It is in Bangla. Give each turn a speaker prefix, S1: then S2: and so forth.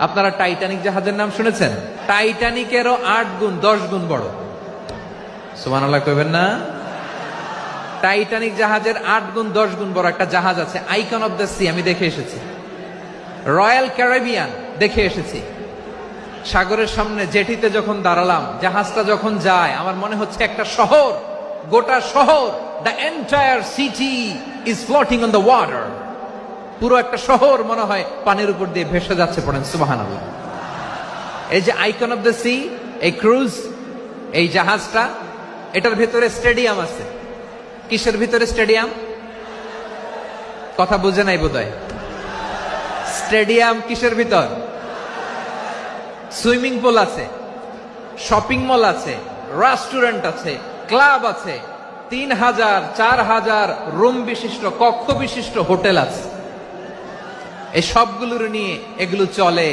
S1: আপনারা টাইটানিক জাহাজের নাম শুনেছেন? টাইটানিকেরও 8 গুণ 10 গুণ বড়। সুবহানাল্লাহ কইবেন না? টাইটানিক জাহাজের 8 গুণ 10 গুণ বড় একটা জাহাজ আছে, আইকন অফ দ্য সি। আমি দেখে এসেছি। রয়্যাল ক্যারিবিয়ান দেখে এসেছি। সাগরের সামনে জেটিতে যখন দাঁড়ালাম, জাহাজটা যখন যায়, আমার মনে হচ্ছে একটা শহর, গোটা শহর, the entire city is floating on the water. পুরো একটা শহর মনে হয় পানির উপর দিয়ে ভেসে যাচ্ছে। পড়েন সুবহানাল্লাহ। এই যে আইকন অফ দ্য সি, এই ক্রুজ, এই জাহাজটা, এটার ভিতরে স্টেডিয়াম আছে। কিসের ভিতরে স্টেডিয়াম? কথা বুঝে নাই বোধহয়। স্টেডিয়াম কিসের ভিতর? সুইমিং পুল আছে, শপিং মল আছে, রেস্টুরেন্ট আছে, ক্লাব আছে, 3000 4000 রুম বিশিষ্ট, কক্ষ বিশিষ্ট হোটেল আছে। এই সবগুলোর নিয়ে এগুলো চলে।